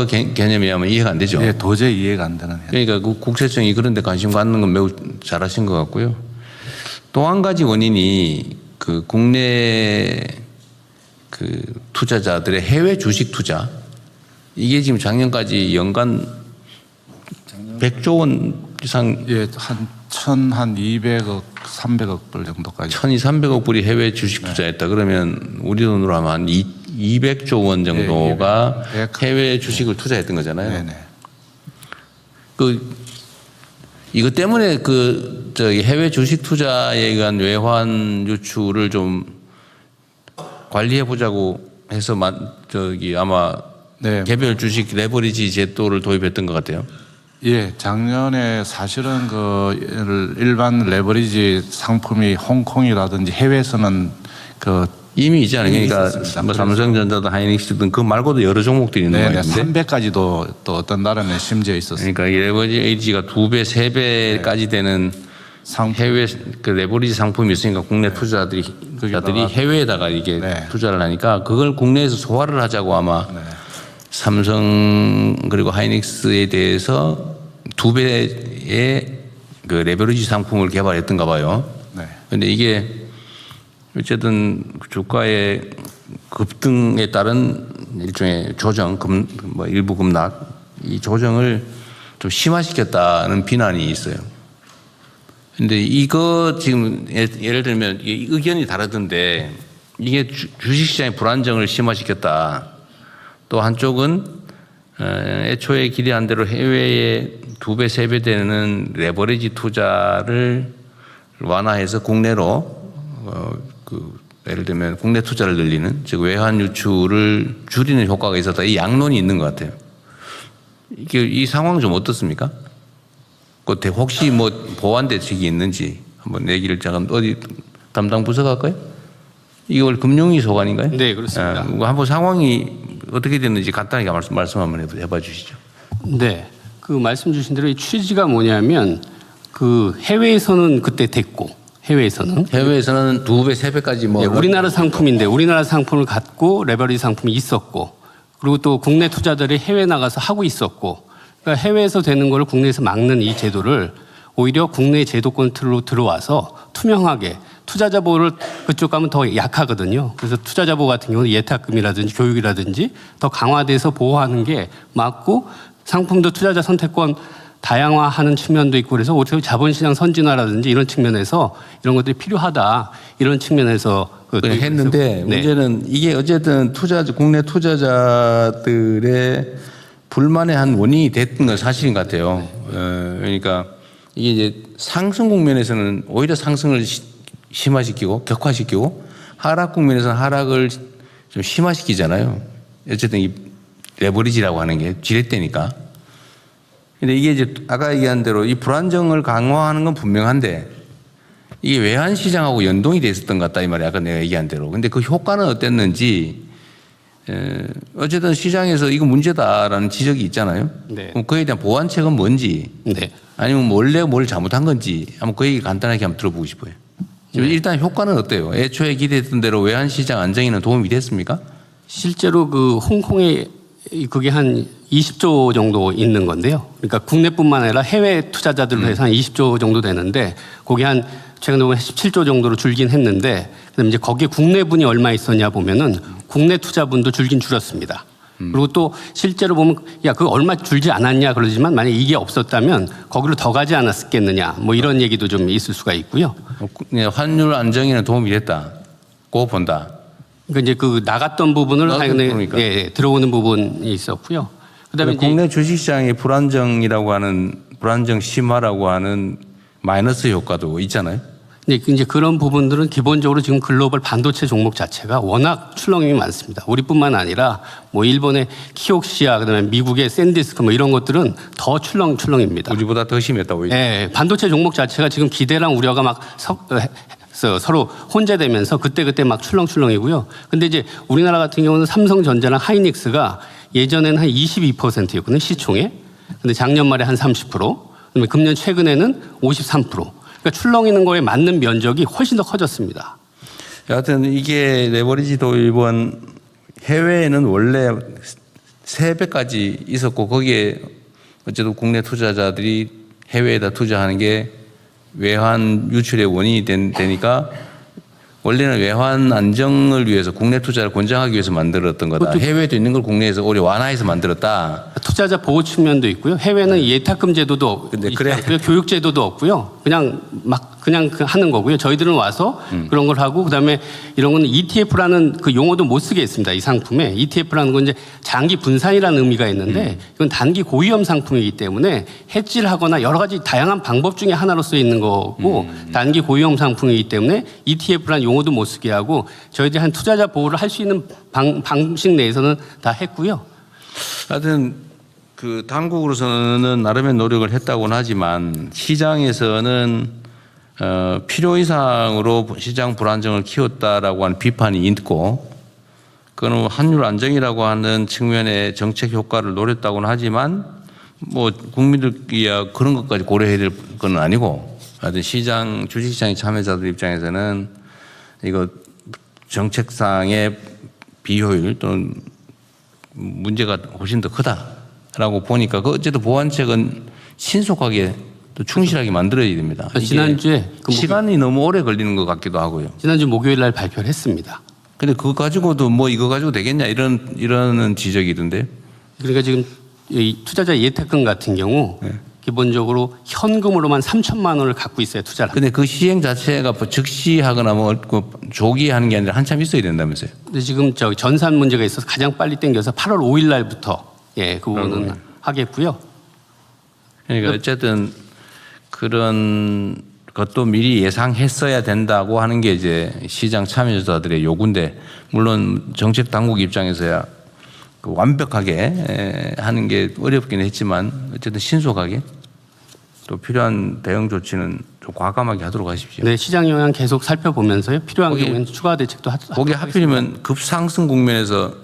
개념이야만 이해가 안 되죠. 예, 도저히 이해가 안 되는. 그러니까 그 국세청이 그런 데 관심 갖는 건 매우 잘하신 것 같고요. 또 한 가지 원인이 그 국내 그 투자자들의 해외 주식 투자, 이게 지금 작년까지 연간 100조 원 이상, 예, 한 200억, 300억 불 정도까지. 1,200~300억 불이 해외 주식 투자했다. 그러면 우리 돈으로 하면 한 200조 원 정도가 해외 주식을 투자했던 거잖아요. 네네. 이것 때문에 저기 해외 주식 투자에 의한 외환 유출을 좀 관리해 보자고 해서 아마 네. 개별 주식 레버리지 제도를 도입했던 것 같아요. 예, 작년에 사실은 일반 레버리지 상품이 홍콩이라든지 해외에서는 이미 있잖아요. 그러니까 있었습니다. 뭐 삼성전자든 하이닉스든 그 말고도 여러 종목들이 있는 네네, 거였는데 300까지도 또 어떤 나라는 심지어 있었습니다. 그러니까 이 레버리지가 2배, 3배까지 되는 해외 그 레버리지 상품이 있으니까 국내 투자자들이 해외에다가 이게 투자를 하니까 그걸 국내에서 소화를 하자고 아마 삼성 그리고 하이닉스에 대해서 2배의 그 레버리지 상품을 개발했던가 봐요. 그런데 이게 어쨌든 주가의 급등에 따른 일종의 조정, 일부 급락, 이 조정을 좀 심화시켰다는 비난이 있어요. 근데 이거 지금 예를 들면 의견이 다르던데 이게 주식시장의 불안정을 심화시켰다. 또 한쪽은 애초에 기대한 대로 해외에 2배, 3배 되는 레버리지 투자를 완화해서 국내로 예를 들면 국내 투자를 늘리는, 즉 외환 유출을 줄이는 효과가 있었다. 이 양론이 있는 것 같아요. 이 상황 좀 어떻습니까? 혹시 뭐 보완 대책이 있는지 한번 얘기를 잠깐 어디 담당 부서가 할까요? 이걸 금융위 소관인가요? 네, 그렇습니다. 한번 상황이 어떻게 됐는지 간단하게 말씀 한번 해봐 주시죠. 네, 그 말씀 주신 대로 이 취지가 뭐냐면 해외에서는 그때 됐고 해외에서는 2배, 3배까지 네, 우리나라 상품인데 우리나라 상품을 갖고 레버리지 상품이 있었고 그리고 또 국내 투자들이 해외 나가서 하고 있었고 그러니까 해외에서 되는 걸 국내에서 막는 이 제도를 오히려 국내 제도권 틀로 들어와서 투명하게 투자자 보호를 그쪽 가면 더 약하거든요. 그래서 투자자 보호 같은 경우는 예탁금이라든지 교육이라든지 더 강화돼서 보호하는 게 맞고 상품도 투자자 선택권 다양화하는 측면도 있고 그래서 오히려 자본시장 선진화라든지 이런 측면에서 이런 것들이 필요하다 이런 측면에서 했는데 문제는 이게 어쨌든 국내 투자자들의 불만의 한 원인이 됐던 건 사실인 것 같아요. 그러니까 이게 이제 상승 국면에서는 오히려 상승을 심화시키고 격화시키고 하락 국면에서는 하락을 좀 심화시키잖아요. 어쨌든 이 레버리지라고 하는 게 지렛대니까. 근데 이게 이제 아까 얘기한 대로 이 불안정을 강화하는 건 분명한데 이게 외환 시장하고 연동이 돼 있었던 것 같다 이 말이야. 아까 내가 얘기한 대로. 근데 그 효과는 어땠는지 어쨌든 시장에서 이거 문제다라는 지적이 있잖아요. 네. 그럼 그에 대한 보완책은 뭔지 아니면 원래 뭘 잘못한 건지 한번 그 얘기 간단하게 한번 들어보고 싶어요. 일단 효과는 어때요? 애초에 기대했던 대로 외환 시장 안정에는 도움이 됐습니까? 실제로 홍콩에 그게 한 20조 정도 있는 건데요. 그러니까 국내뿐만 아니라 해외 투자자들로 해서 한 20조 정도 되는데 그게 최근에 보면 17조 정도로 줄긴 했는데 그다음에 이제 거기에 국내분이 얼마 있었냐 보면은 국내 투자분도 줄긴 줄었습니다. 그리고 또 실제로 보면 그거 얼마 줄지 않았냐 그러지만 만약에 이게 없었다면 거기로 더 가지 않았겠느냐 뭐 이런 얘기도 좀 있을 수가 있고요. 환율 안정에는 도움이 됐다고 본다. 그러니까 이제 나갔던 부분을 그러니까. 들어오는 부분이 있었고요. 그다음에 국내 주식시장의 불안정 심화라고 하는 마이너스 효과도 있잖아요. 네, 이제 그런 부분들은 기본적으로 지금 글로벌 반도체 종목 자체가 워낙 출렁임이 많습니다. 우리뿐만 아니라 뭐 일본의 키옥시아, 그다음에 미국의 샌디스크 뭐 이런 것들은 더 출렁입니다. 우리보다 더 심했다고. 네, 반도체 종목 자체가 지금 기대랑 우려가 막 서로 혼재되면서 그때 막 출렁이고요. 근데 이제 우리나라 같은 경우는 삼성전자랑 하이닉스가 예전에는 한 22%였거든요, 시총에. 근데 작년 말에 한 30%, 그다음에 금년 최근에는 53%. 그러니까 출렁이는 거에 맞는 면적이 훨씬 더 커졌습니다. 여하튼 이게 레버리지 도입은 해외에는 원래 3배까지 있었고 거기에 어쨌든 국내 투자자들이 해외에다 투자하는 게 외환 유출의 원인이 되니까 원래는 외환 안정을 위해서 국내 투자를 권장하기 위해서 만들었던 거다. 해외에도 있는 걸 국내에서 오히려 완화해서 만들었다. 투자자 보호 측면도 있고요. 해외는 예탁금 제도도 근데 그래. 없고요. 교육 제도도 없고요. 그냥 하는 거고요. 저희들은 와서 그런 걸 하고 그다음에 이런 거는 ETF라는 그 용어도 못 쓰게 했습니다. 이 상품에 ETF라는 건 이제 장기 분산이라는 의미가 있는데 이건 단기 고위험 상품이기 때문에 해지를 하거나 여러 가지 다양한 방법 중에 하나로 쓰여 있는 거고 단기 고위험 상품이기 때문에 ETF라는 용어도 못 쓰게 하고 저희들이 한 투자자 보호를 할 수 있는 방식 내에서는 다 했고요. 하여튼 그 당국으로서는 나름의 노력을 했다고는 하지만 시장에서는 필요 이상으로 시장 불안정을 키웠다라고 하는 비판이 있고 그거는 환율 안정이라고 하는 측면의 정책 효과를 노렸다고는 하지만 뭐 국민들이야 그런 것까지 고려해야 될 건 아니고 하여튼 시장 주식시장 참여자들 입장에서는 이거 정책상의 비효율 또는 문제가 훨씬 더 크다라고 보니까 그 어쨌든 보완책은 신속하게 또 충실하게 만들어야 됩니다. 지난주에 시간이 너무 오래 걸리는 것 같기도 하고요. 지난주 목요일 날 발표를 했습니다. 근데 그거 가지고도 뭐 이거 가지고 되겠냐 이런 지적이던데. 그러니까 지금 이 투자자 예탁금 같은 경우 기본적으로 현금으로만 3천만 원을 갖고 있어야 투자를 합니다. 근데 그 시행 자체가 뭐 즉시하거나 뭐 조기에 하는 게 아니라 한참 있어야 된다면서요. 근데 지금 저 전산 문제가 있어서 가장 빨리 땡겨서 8월 5일 날부터 그 부분은 하겠고요. 그러니까 어쨌든 그런 것도 미리 예상했어야 된다고 하는 게 이제 시장 참여자들의 요구인데 물론 정책 당국 입장에서야 그 완벽하게 하는 게 어렵긴 했지만 어쨌든 신속하게 또 필요한 대응 조치는 좀 과감하게 하도록 하십시오. 네, 시장 영향 계속 살펴보면서요. 필요한 경우에는 추가 대책도 거기 하필이면 급상승 국면에서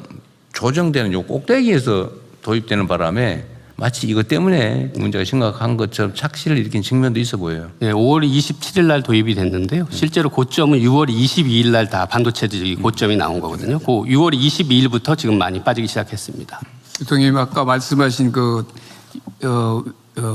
조정되는 요 꼭대기에서 도입되는 바람에 마치 이것 때문에 문제가 심각한 것처럼 착시를 일으킨 측면도 있어 보여요. 네, 5월 27일 날 도입이 됐는데요. 실제로 고점은 6월 22일 날 다 반도체들이 고점이 나온 거거든요. 그 6월 22일부터 지금 많이 빠지기 시작했습니다. 대통령님 아까 말씀하신 그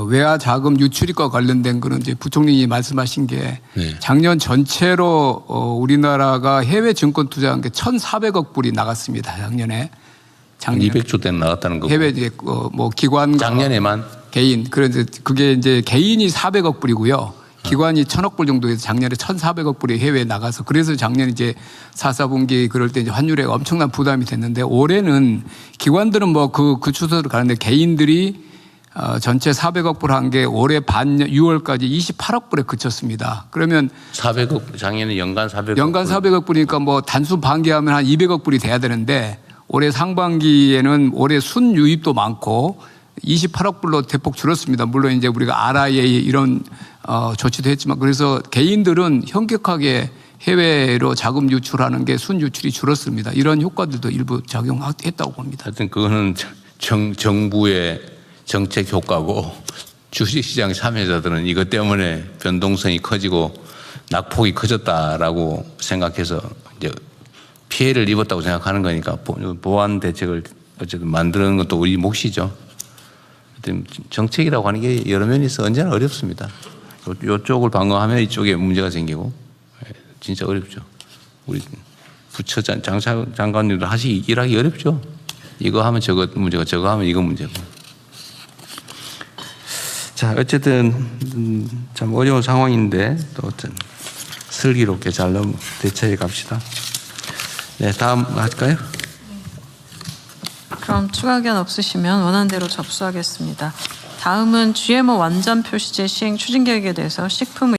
외화 자금 유출입과 관련된 거는 이제 부총리님이 말씀하신 게 작년 전체로 우리나라가 해외 증권 투자한 게 1,400억 불이 나갔습니다. 작년에. 200조 대는 나갔다는 거고. 해외 뭐 기관 작년에만 개인 그래서 그게 이제 개인이 400억 불이고요. 기관이 1,000억 불 정도에서 작년에 1,400억 불이 해외에 나가서 그래서 작년 이제 4, 4분기 그럴 때 이제 환율에 엄청난 부담이 됐는데 올해는 기관들은 뭐 그 추세로 가는데 개인들이 전체 400억 불 한 게 올해 6월까지 28억 불에 그쳤습니다. 그러면 400억 작년에 연간 400억 연간 400억 불이니까 뭐 단순 반기하면 한 200억 불이 돼야 되는데 올해 상반기에는 올해 순유입도 많고 28억 불로 대폭 줄었습니다. 물론 이제 우리가 RIA 이런 조치도 했지만 그래서 개인들은 현격하게 해외로 자금 유출하는 게 순유출이 줄었습니다. 이런 효과들도 일부 작용했다고 봅니다. 하여튼 그거는 정부의 정책 효과고 주식시장 참여자들은 이것 때문에 변동성이 커지고 낙폭이 커졌다라고 생각해서 이제 피해를 입었다고 생각하는 거니까 보완 대책을 어쨌든 만드는 것도 우리 몫이죠. 하여튼 정책이라고 하는 게 여러 면이 있어 언제나 어렵습니다. 이쪽을 방어하면 이쪽에 문제가 생기고 진짜 어렵죠. 우리 부처 장관님도 일하기 어렵죠. 이거 하면 저거 문제고 저거 하면 이거 문제고. 자 어쨌든 참 어려운 상황인데 또 어떤 슬기롭게 잘 대처해 갑시다. 네, 다음 할까요? 그럼 추가 의견 없으시면 원하는 대로 접수하겠습니다. 다음은 GMO 완전 표시제 시행 추진 계획에 대해서 식품